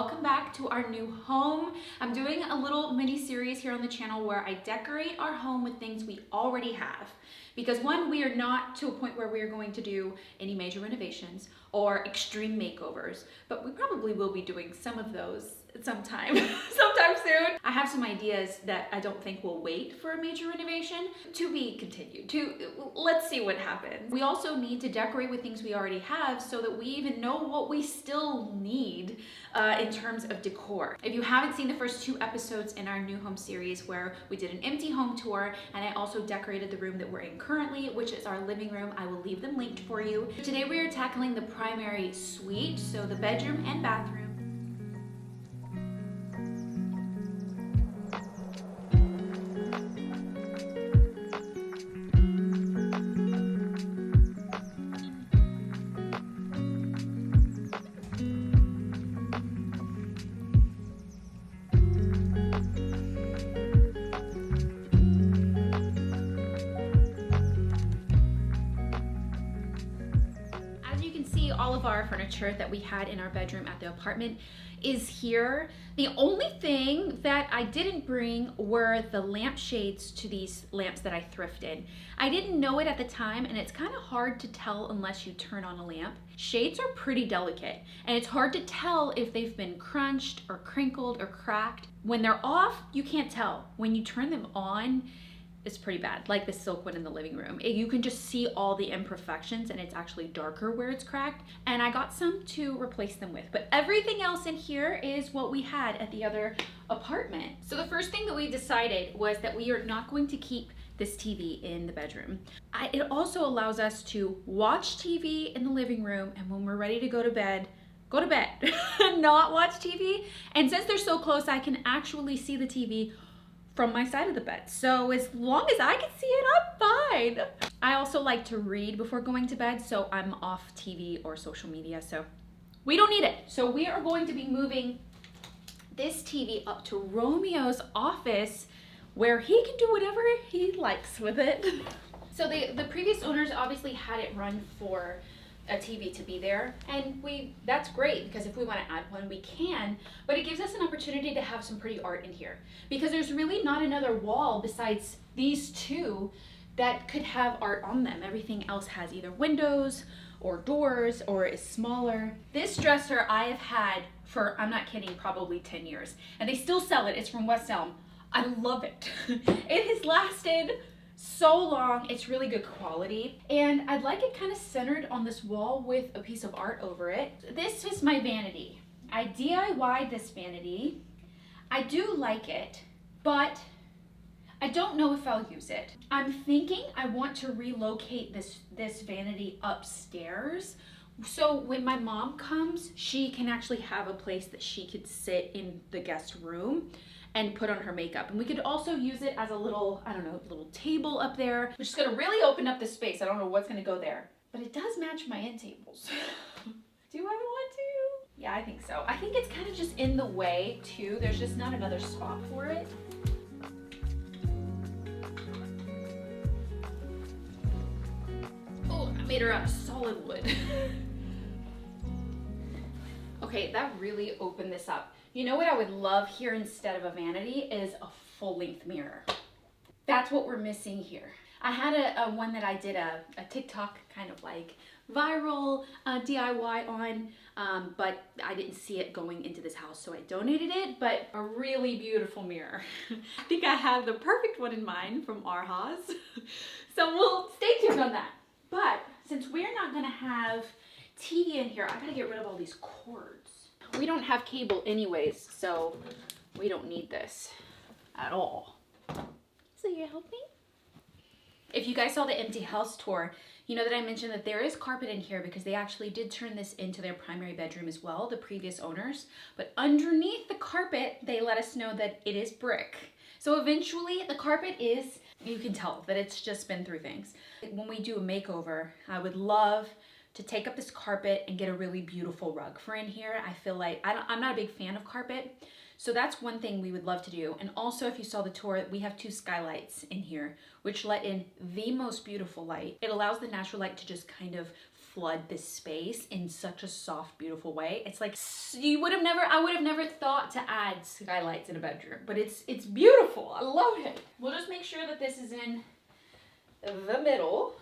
welcome back to our new home. I'm doing a little mini series here on the channel where I decorate our home with things we already have. Because one, we are not to a point where we are going to do any major renovations or extreme makeovers, but we probably will be doing some of those sometime soon. I have some ideas that I don't think will wait for a major renovation. To be continued. Let's see what happens. We also need to decorate with things we already have so that we even know what we still need in terms of decor. If you haven't seen the first 2 episodes in our new home series where we did an empty home tour and I also decorated the room that we're in currently, which is our living room, I will leave them linked for you. Today we are tackling the primary suite, so the bedroom and bathroom. All of our furniture that we had in our bedroom at the apartment is here. The only thing that I didn't bring were the lampshades to these lamps that I thrifted. I didn't know it at the time, and it's kind of hard to tell unless you turn on a lamp. Shades are pretty delicate, and it's hard to tell if they've been crunched or crinkled or cracked. When they're off, you can't tell. When you turn them on, it's pretty bad, like the silk one in the living room. You can just see all the imperfections, and it's actually darker where it's cracked. And I got some to replace them with, but everything else in here is what we had at the other apartment. So the first thing that we decided was that we are not going to keep this TV in the bedroom. It also allows us to watch TV in the living room, and when we're ready to go to bed, not watch TV. And since they're so close, I can actually see the TV from my side of the bed. So as long as I can see it, I'm fine. I also like to read before going to bed, so I'm off TV or social media, so we don't need it. So we are going to be moving this TV up to Romeo's office where he can do whatever he likes with it. So the previous owners obviously had it run for a TV to be there, and that's great because if we want to add one we can, but it gives us an opportunity to have some pretty art in here because there's really not another wall besides these 2 that could have art on them. Everything else has either windows or doors or is smaller. This dresser I have had for, I'm not kidding, probably 10 years, and they still sell it. It's from West Elm. I love it. It has lasted so long. It's really good quality, and I'd like it kind of centered on this wall with a piece of art over it. This is my vanity. I DIY'd this vanity. I do like it, but I don't know if I'll use it. I'm thinking I want to relocate this vanity upstairs, so when my mom comes, she can actually have a place that she could sit in the guest room and put on her makeup. And we could also use it as a little, I don't know, little table up there, which is gonna really open up the space. I don't know what's gonna go there, but it does match my end tables. Do I want to? Yeah, I think so. I think it's kind of just in the way too. There's just not another spot for it. Oh, I made her out of solid wood. Okay, that really opened this up. You know what I would love here instead of a vanity is a full-length mirror. That's what we're missing here. I had a one that I did a TikTok kind of like viral DIY on, but I didn't see it going into this house, so I donated it, but a really beautiful mirror. I think I have the perfect one in mind from our house. So we'll stay tuned on that. But since we're not gonna have TV in here, I gotta get rid of all these cords. We don't have cable anyways, so we don't need this at all. So you help me? If you guys saw the empty house tour, you know that I mentioned that there is carpet in here because they actually did turn this into their primary bedroom as well, the previous owners. But underneath the carpet, they let us know that it is brick. So eventually the carpet is, you can tell that it's just been through things. When we do a makeover, I would love to take up this carpet and get a really beautiful rug for in here. I feel like, I'm not a big fan of carpet, so that's one thing we would love to do. And also, if you saw the tour, we have 2 skylights in here, which let in the most beautiful light. It allows the natural light to just kind of flood this space in such a soft, beautiful way. It's like I would have never thought to add skylights in a bedroom, but it's beautiful. I love it. We'll just make sure that this is in the middle.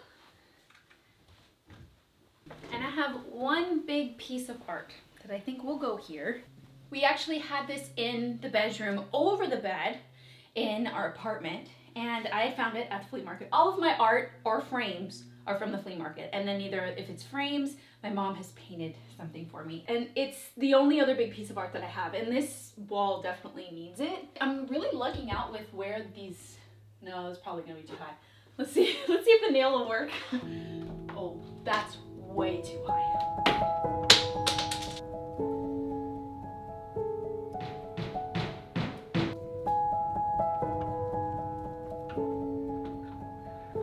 And I have one big piece of art that I think will go here. We actually had this in the bedroom over the bed in our apartment, and I found it at the flea market. All of my art or frames are from the flea market, and then either if it's frames, my mom has painted something for me, and it's the only other big piece of art that I have, and this wall definitely needs it. I'm really lucking out with where these, no, it's probably gonna be too high. Let's see if the nail will work. Oh, that's way too high.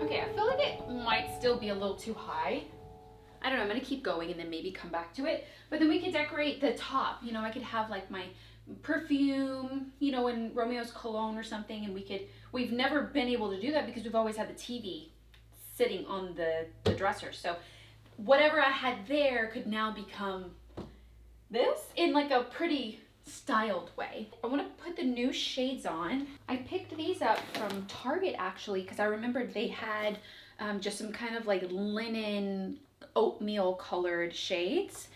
Okay, I feel like it might still be a little too high. I don't know, I'm gonna keep going and then maybe come back to it. But then we could decorate the top. You know, I could have like my perfume, you know, in Romeo's cologne or something, and we've never been able to do that because we've always had the TV sitting on the dresser. So whatever I had there could now become this in like a pretty styled way. I want to put the new shades on. I picked these up from Target actually because I remembered they had just some kind of like linen oatmeal colored shades,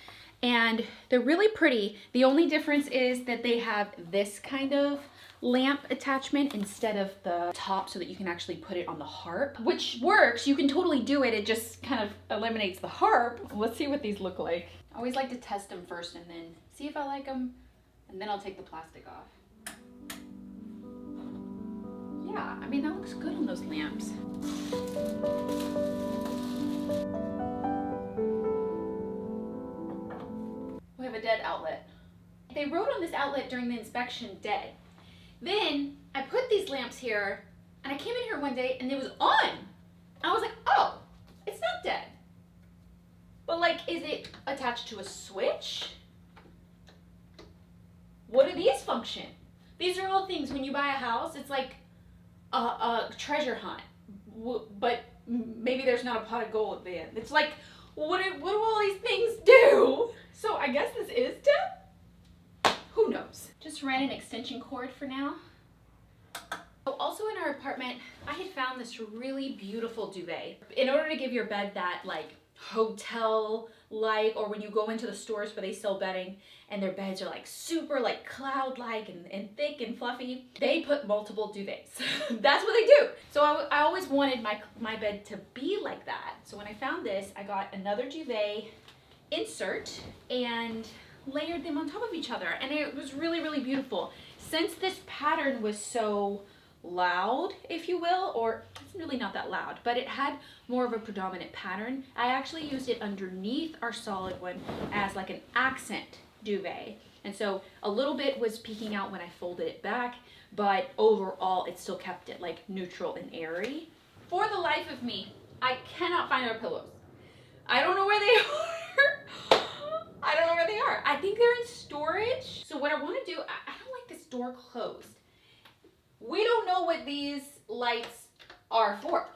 and they're really pretty. The only difference is that they have this kind of lamp attachment instead of the top so that you can actually put it on the harp, which works. You can totally do it. It just kind of eliminates the harp. Let's see what these look like. I always like to test them first and then see if I like them, and then I'll take the plastic off. Yeah, I mean, that looks good on those lamps. We have a dead outlet. They wrote on this outlet during the inspection, dead. Then I put these lamps here, and I came in here one day and it was on. I was like, oh, it's not dead. But like, is it attached to a switch? What do these function? These are all things when you buy a house, it's like a treasure hunt, but maybe there's not a pot of gold at the end. It's like, what do all these things do? So I guess this is dead? Who knows? Just ran an extension cord for now. Oh, also in our apartment, I had found this really beautiful duvet. In order to give your bed that like hotel-like, or when you go into the stores where they sell bedding and their beds are like super like cloud-like and thick and fluffy, they put multiple duvets. That's what they do. So I always wanted my bed to be like that. So when I found this, I got another duvet insert and layered them on top of each other, and it was really, really beautiful. Since this pattern was so loud, if you will, or it's really not that loud, but it had more of a predominant pattern, I actually used it underneath our solid one as like an accent duvet. And so a little bit was peeking out when I folded it back, but overall it still kept it like neutral and airy. For the life of me, I cannot find our pillows. I don't know where they are. I don't know where they are. I think they're in storage. So what I want to do, I don't like this door closed. We don't know what these lights are for.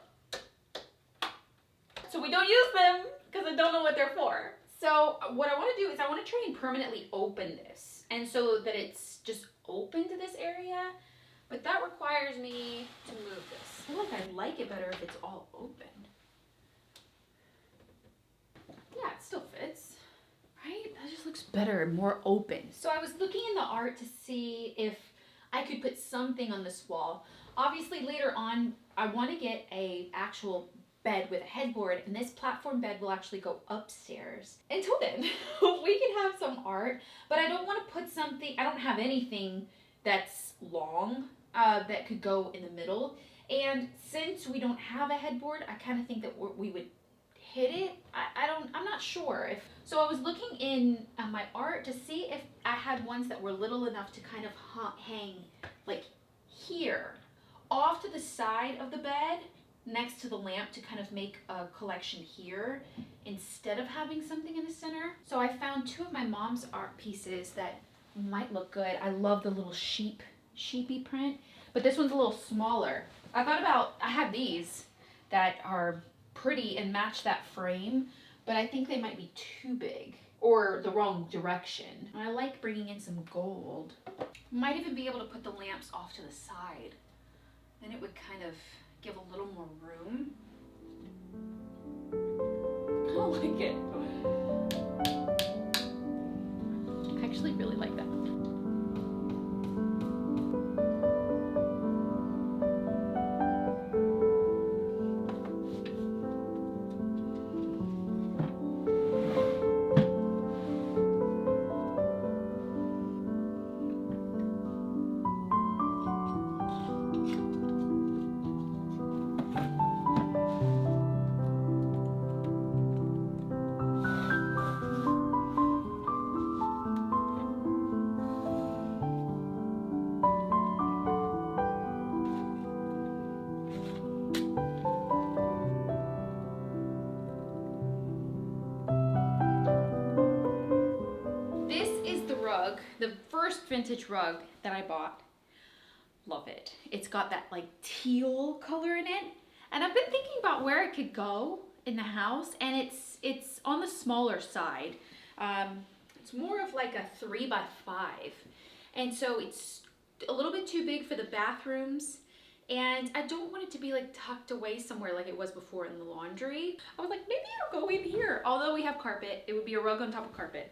So we don't use them because I don't know what they're for. So what I want to do is I want to try and permanently open this, and so that it's just open to this area, but that requires me to move this. I feel like I like it better if it's all open. Yeah, it still fits. Right? That just looks better and more open. So I was looking in the art to see if I could put something on this wall. Obviously later on, I want to get a actual bed with a headboard, and this platform bed will actually go upstairs. Until then, we can have some art, but I don't want to put something, I don't have anything that's long that could go in the middle. And since we don't have a headboard, I kind of think that we would hit it. I'm not sure if, so I was looking in my art to see if I had ones that were little enough to kind of hang like here off to the side of the bed next to the lamp to kind of make a collection here instead of having something in the center. So I found two of my mom's art pieces that might look good. I love the little sheepy print, but this one's a little smaller. I have these that are pretty and match that frame, but I think they might be too big or the wrong direction. I like bringing in some gold. Might even be able to put the lamps off to the side. Then it would kind of give a little more room. I like it. I actually really like that. The first vintage rug that I bought. Love it. It's got that like teal color in it. And I've been thinking about where it could go in the house, and it's on the smaller side. It's more of like a 3x5. And so it's a little bit too big for the bathrooms. And I don't want it to be like tucked away somewhere like it was before in the laundry. I was like, maybe it'll go in here. Although we have carpet, it would be a rug on top of carpet.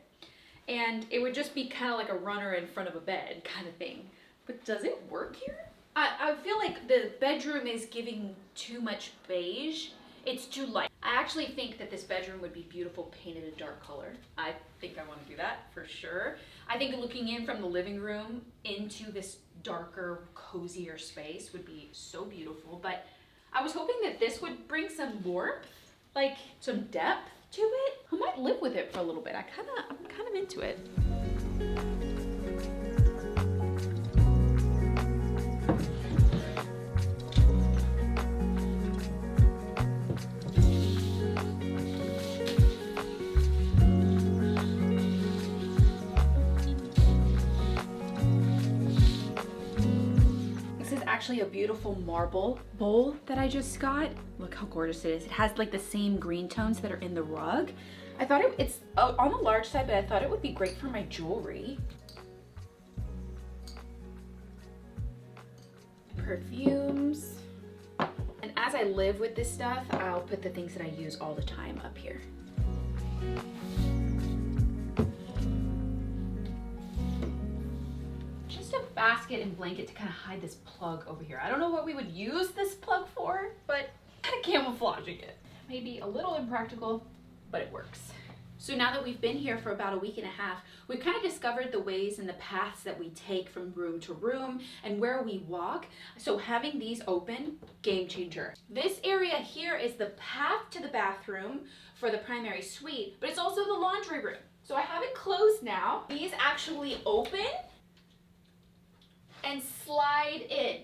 And it would just be kind of like a runner in front of a bed kind of thing. But does it work here? I feel like the bedroom is giving too much beige. It's too light. I actually think that this bedroom would be beautiful painted a dark color. I think I want to do that for sure. I think looking in from the living room into this darker, cozier space would be so beautiful. But I was hoping that this would bring some warmth, like some depth to it. I might live with it for a little bit. I'm kind of into it. This is actually a beautiful marble bowl that I just got. Look how gorgeous it is. It has like the same green tones that are in the rug. I thought it's on the large side, but I thought it would be great for my jewelry. Perfumes. And as I live with this stuff, I'll put the things that I use all the time up here. Just a basket and blanket to kind of hide this plug over here. I don't know what we would use this plug for, but kind of camouflaging it. Maybe a little impractical, but it works. So now that we've been here for about a week and a half, we've kind of discovered the ways and the paths that we take from room to room and where we walk. So having these open, game changer. This area here is the path to the bathroom for the primary suite, but it's also the laundry room. So I have it closed now. These actually open and slide in.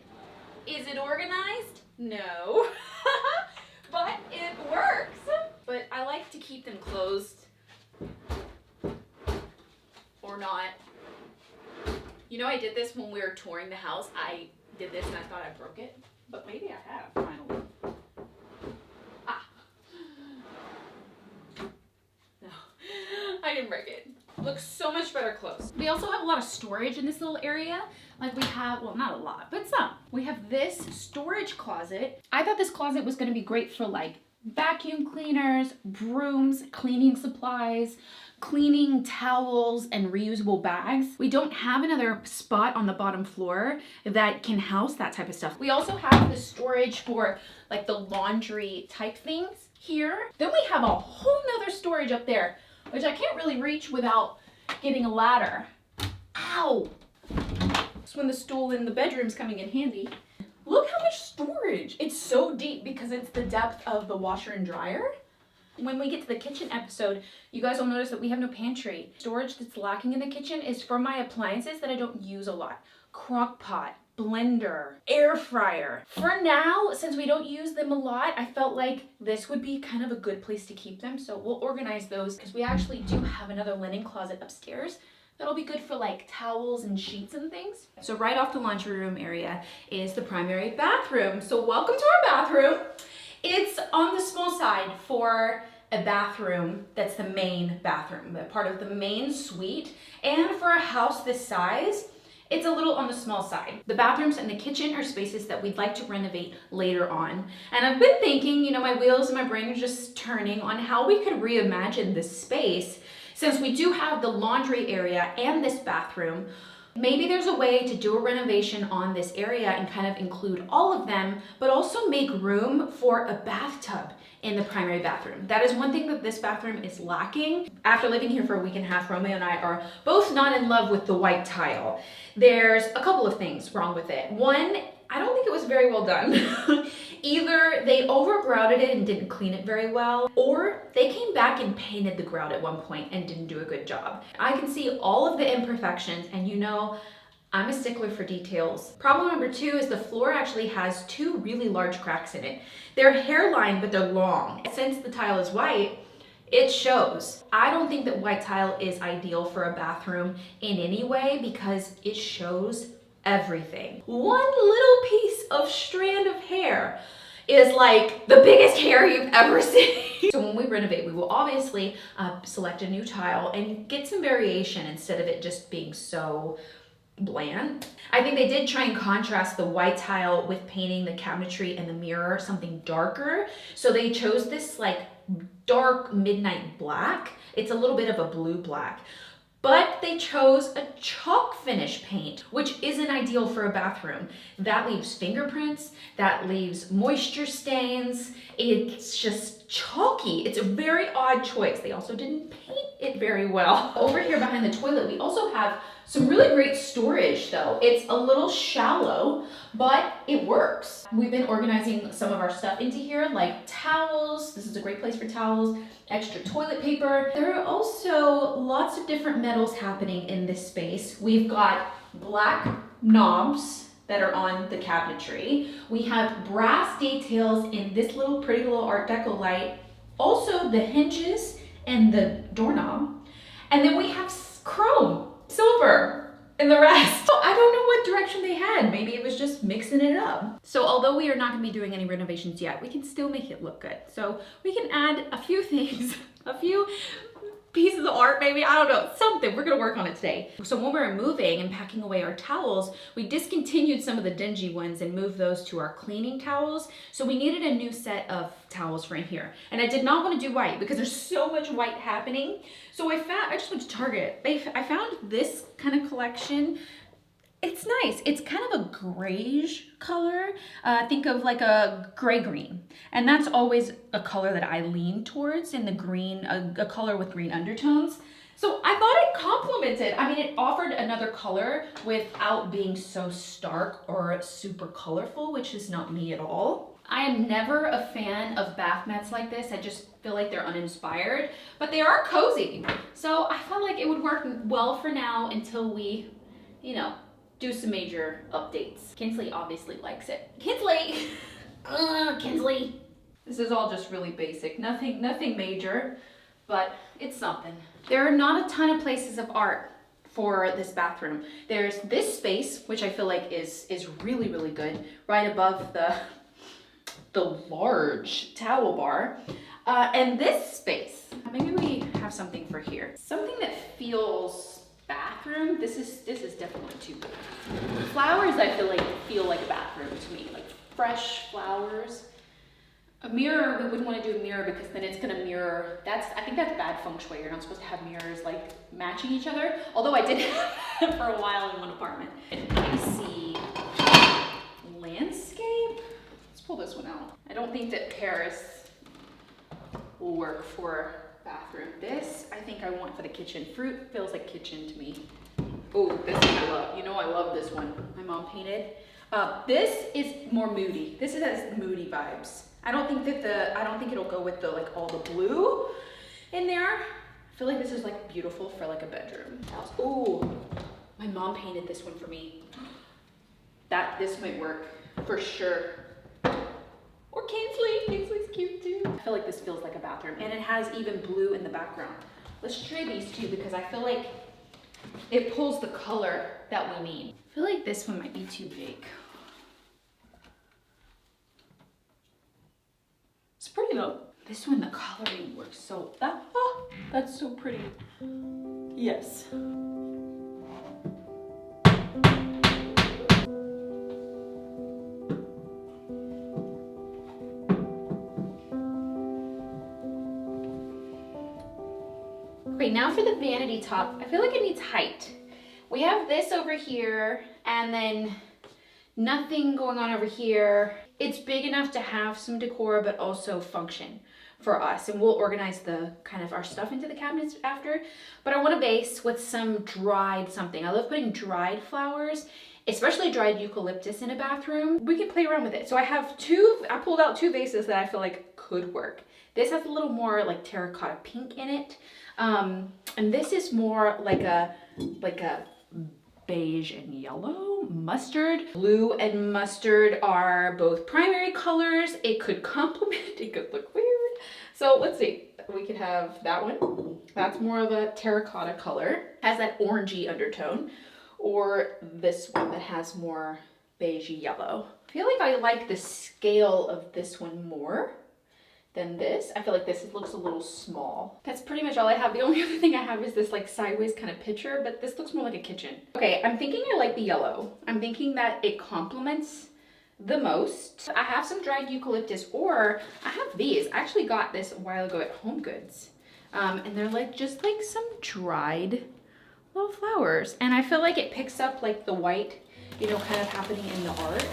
Is it organized? No, but it works. But I like to keep them closed or not. You know, I did this when we were touring the house. I did this and I thought I broke it, but maybe I have finally. Ah. No, I didn't break it. Looks so much better closed. We also have a lot of storage in this little area. Like we have, well, not a lot, but some. We have this storage closet. I thought this closet was gonna be great for like vacuum cleaners, brooms, cleaning supplies, cleaning towels, and reusable bags. We don't have another spot on the bottom floor that can house that type of stuff. We also have the storage for like the laundry type things here. Then we have a whole nother storage up there, which I can't really reach without getting a ladder. Ow! That's when the stool in the bedroom's coming in handy. Look how much storage. It's so deep because it's the depth of the washer and dryer. When we get to the kitchen episode, you guys will notice that we have no pantry. Storage that's lacking in the kitchen is for my appliances that I don't use a lot. Crock pot, blender, air fryer. For now, since we don't use them a lot, I felt like this would be kind of a good place to keep them. So we'll organize those because we actually do have another linen closet upstairs. That'll be good for like towels and sheets and things. So right off the laundry room area is the primary bathroom. So welcome to our bathroom. It's on the small side for a bathroom that's the main bathroom, a part of the main suite. And for a house this size, it's a little on the small side. The bathrooms and the kitchen are spaces that we'd like to renovate later on. And I've been thinking, you know, my wheels and my brain are just turning on how we could reimagine this space. Since we do have the laundry area and this bathroom, maybe there's a way to do a renovation on this area and kind of include all of them, but also make room for a bathtub in the primary bathroom. That is one thing that this bathroom is lacking. After living here for a week and a half, Romeo and I are both not in love with the white tile. There's a couple of things wrong with it. One, I don't think it was very well done. Either they over-grouted it and didn't clean it very well, or they came back and painted the grout at one point and didn't do a good job. I can see all of the imperfections, and you know, I'm a stickler for details. Problem number two is the floor actually has two really large cracks in it. They're hairline, but they're long. Since the tile is white, it shows. I don't think that white tile is ideal for a bathroom in any way because it shows everything. One little piece of strand of hair is like the biggest hair you've ever seen. So when we renovate, we will obviously select a new tile and get some variation instead of it just being so bland. I think they did try and contrast the white tile with painting the cabinetry and the mirror something darker. So they chose this like dark midnight black. It's a little bit of a blue black. But they chose a chalk finish paint, which isn't ideal for a bathroom. That leaves fingerprints, that leaves moisture stains. It's just chalky. It's a very odd choice. They also didn't paint it very well. Over here behind the toilet, we also have some really great storage though. It's a little shallow, but it works. We've been organizing some of our stuff into here, like towels. This is a great place for towels, extra toilet paper. There are also lots of different metals happening in this space. We've got black knobs that are on the cabinetry. We have brass details in this little pretty little Art Deco light. Also the hinges and the doorknob. And then we have chrome, silver, and the rest. So I don't know what direction they had. Maybe it was just mixing it up. So although we are not gonna be doing any renovations yet, we can still make it look good. So we can add a few things, a few pieces of art maybe, I don't know, something. We're gonna work on it today. So when we were moving and packing away our towels, we discontinued some of the dingy ones and moved those to our cleaning towels. So we needed a new set of towels for in here. And I did not want to do white because there's so much white happening. So I just went to Target. I found this kind of collection. It's nice. It's kind of a grayish color. Think of like a gray-green. And that's always a color that I lean towards in the green, a color with green undertones. So I thought it complemented. I mean, it offered another color without being so stark or super colorful, which is not me at all. I am never a fan of bath mats like this. I just feel like they're uninspired, but they are cozy. So I felt like it would work well for now until we, you know, do some major updates. Kinsley obviously likes it. Kinsley! Kinsley! This is all just really basic. Nothing major, but it's something. There are not a ton of places of art for this bathroom. There's this space, which I feel like is really, really good, right above the large towel bar. And this space. Maybe we have something for here. Something that feels bathroom. This is definitely too big. Flowers I feel like a bathroom to me, like fresh flowers. A mirror, we wouldn't want to do a mirror because then it's gonna mirror, I think that's bad feng shui. You're not supposed to have mirrors like matching each other. Although I did have for a while in one apartment. I see landscape. Let's pull this one out. I don't think that Paris will work for bathroom. This I think I want for the kitchen. Fruit feels like kitchen to me. Oh, this one I love. You know I love this one. My mom painted. This is more moody. This has moody vibes. I don't think it'll go with the like all the blue in there. I feel like this is like beautiful for like a bedroom. Oh, my mom painted this one for me. This might work for sure. Or Kinsley's cute too. I feel like this feels like a bathroom and it has even blue in the background. Let's try these two because I feel like it pulls the color that we need. I feel like this one might be too big. It's pretty though. This one, the coloring works so, oh, that's so pretty. Yes. Okay, now for the vanity top, I feel like it needs height. We have this over here and then nothing going on over here. It's big enough to have some decor, but also function for us. And we'll organize the kind of our stuff into the cabinets after. But I want a vase with some dried something. I love putting dried flowers, especially dried eucalyptus in a bathroom. We can play around with it. So I pulled out two vases that I feel like could work. This has a little more like terracotta pink in it. And this is more like a beige and yellow, mustard. Blue and mustard are both primary colors. It could complement, it could look weird. So let's see, we could have that one. That's more of a terracotta color, has that orangey undertone, or this one that has more beigey yellow. I feel like I like the scale of this one more than this. I feel like this looks a little small. That's pretty much all I have. The only other thing I have is this like sideways kind of picture, but this looks more like a kitchen. Okay, I'm thinking I like the yellow. I'm thinking that it complements the most. I have some dried eucalyptus, or I have these. I actually got this a while ago at Home Goods. And they're like just like some dried little flowers. And I feel like it picks up like the white, you know, kind of happening in the art.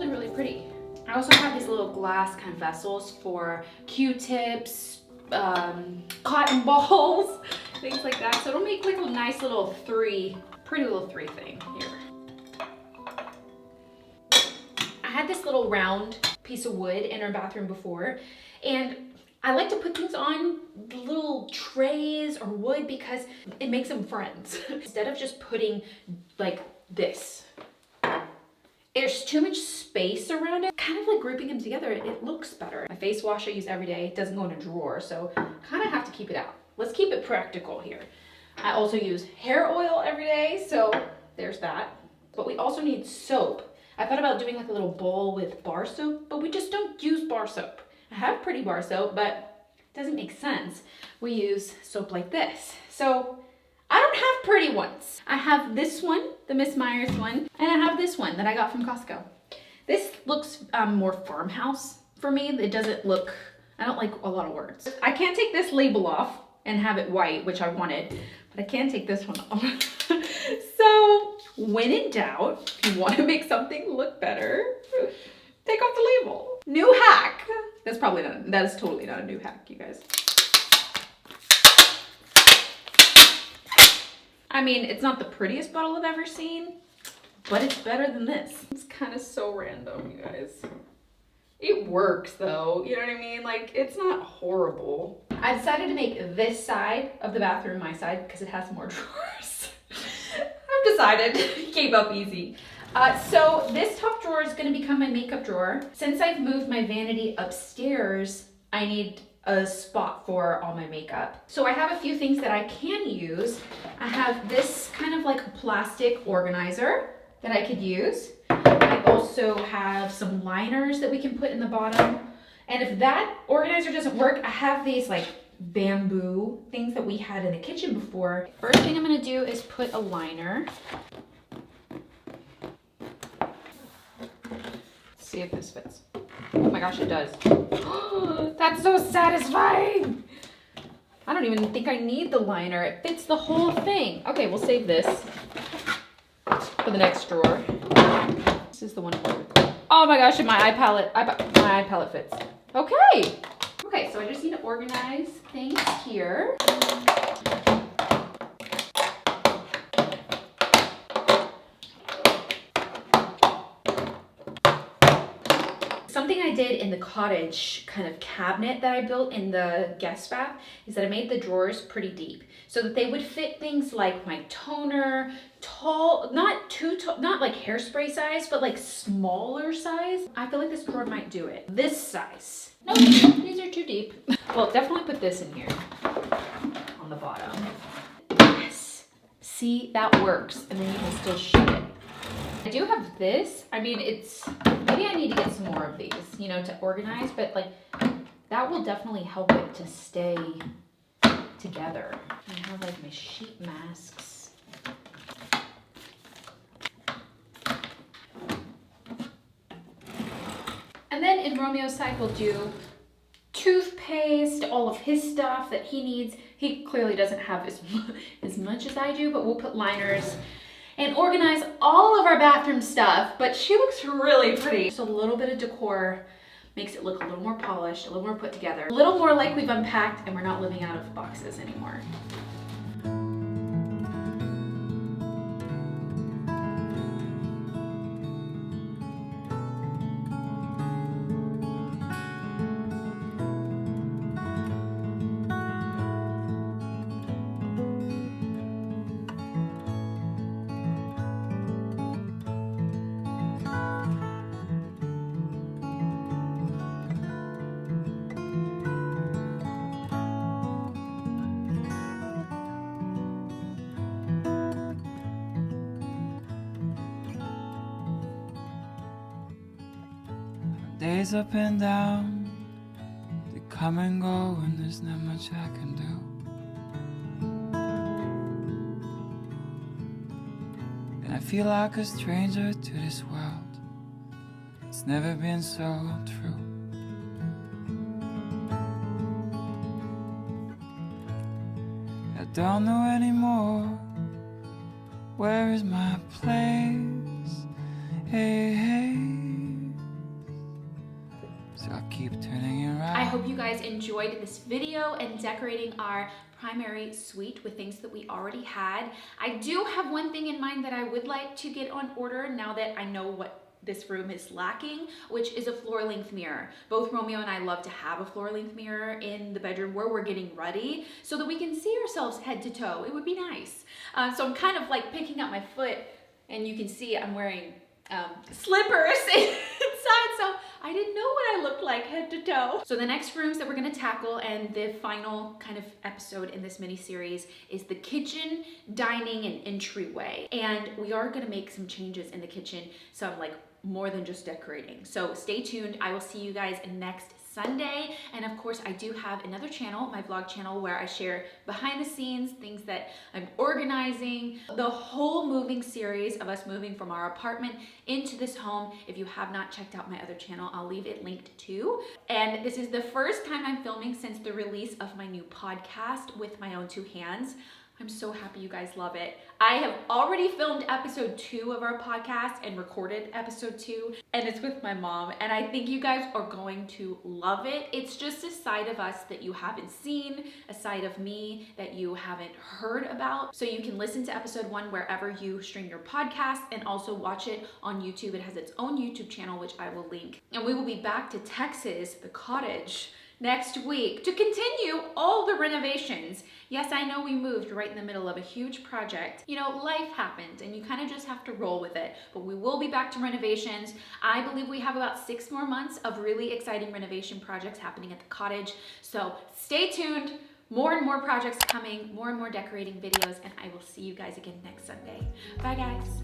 Really pretty. I also have these little glass kind of vessels for Q-tips, cotton balls, things like that. So it'll make like a nice little pretty little three thing here. I had this little round piece of wood in our bathroom before, and I like to put things on little trays or wood because it makes them friends. Instead of just putting like this. There's too much space around it. Kind of like grouping them together, it looks better. My face wash I use every day. It doesn't go in a drawer, so kind of have to keep it out. Let's keep it practical here. I also use hair oil every day, so there's that. But we also need soap. I thought about doing like a little bowl with bar soap, but we just don't use bar soap. I have pretty bar soap, but it doesn't make sense. We use soap like this. So I don't have pretty ones. I have this one, the Miss Myers one, and I have this one that I got from Costco. This looks more farmhouse for me. It doesn't look, I don't like a lot of words. I can't take this label off and have it white, which I wanted, but I can take this one off. So when in doubt, if you want to make something look better, take off the label. New hack. That is totally not a new hack, you guys. I mean, it's not the prettiest bottle I've ever seen, but it's better than this. It's kind of so random, you guys. It works though, you know what I mean? Like, it's not horrible. I decided to make this side of the bathroom my side because it has more drawers. I've decided, gave up easy. So this top drawer is gonna become my makeup drawer. Since I've moved my vanity upstairs, I need a spot for all my makeup. So I have a few things that I can use. I have this kind of like a plastic organizer that I could use. I also have some liners that we can put in the bottom. And if that organizer doesn't work, I have these like bamboo things that we had in the kitchen before. First thing I'm gonna do is put a liner. Let's see if this fits. Oh my gosh, it does. That's so satisfying. I don't even think I need the liner. It fits the whole thing. Okay, we'll save this for the next drawer. This is the one. Oh my gosh, and my eye palette fits. Okay. Okay, so I just need to organize things here. Something I I did in the cottage kind of cabinet that I built in the guest bath is that I made the drawers pretty deep so that they would fit things like my toner, tall, not too tall, not like hairspray size, but like smaller size. I feel like this drawer might do it. This size. No, these are too deep. Well, definitely put this in here on the bottom. Yes. See, that works. And then you can still shut it. I do have this. I mean, maybe I need to get some more of these, you know, to organize, but like that will definitely help it to stay together. I have like my sheet masks. And then in Romeo's side, we'll do toothpaste, all of his stuff that he needs. He clearly doesn't have as much as I do, but we'll put liners and organize all of our bathroom stuff, but she looks really pretty. Just a little bit of decor makes it look a little more polished, a little more put together, a little more like we've unpacked and we're not living out of boxes anymore. Days up and down, they come and go, and there's not much I can do. And I feel like a stranger to this world. It's never been so true. I don't know anymore, where is my place? Hey, hey. So I'll keep turning around. I hope you guys enjoyed this video and decorating our primary suite with things that we already had. I do have one thing in mind that I would like to get on order now that I know what this room is lacking, which is a floor length mirror. Both Romeo and I love to have a floor length mirror in the bedroom where we're getting ready so that we can see ourselves head to toe. It would be nice. So I'm kind of like picking up my foot, and you can see I'm wearing slippers inside, so I didn't know what I looked like head to toe. So the next rooms that we're gonna tackle and the final kind of episode in this mini series is the kitchen, dining, and entryway. And we are gonna make some changes in the kitchen, some like more than just decorating. So stay tuned. I will see you guys next Sunday. And of course, I do have another channel, my vlog channel, where I share behind the scenes, things that I'm organizing, the whole moving series of us moving from our apartment into this home. If you have not checked out my other channel, I'll leave it linked too. And this is the first time I'm filming since the release of my new podcast, With My Own Two Hands. I'm so happy you guys love it. I have already filmed episode 2 of our podcast and recorded episode 2, and it's with my mom, and I think you guys are going to love it. It's just a side of us that you haven't seen, a side of me that you haven't heard about. So you can listen to episode 1 wherever you stream your podcast and also watch it on YouTube. It has its own YouTube channel, which I will link. And we will be back to Texas, the cottage, next week to continue all the renovations. Yes, I know we moved right in the middle of a huge project. You know, life happened and you kind of just have to roll with it, but we will be back to renovations. I believe we have about 6 more months of really exciting renovation projects happening at the cottage. So stay tuned, more and more projects coming, more and more decorating videos, and I will see you guys again next Sunday. Bye guys.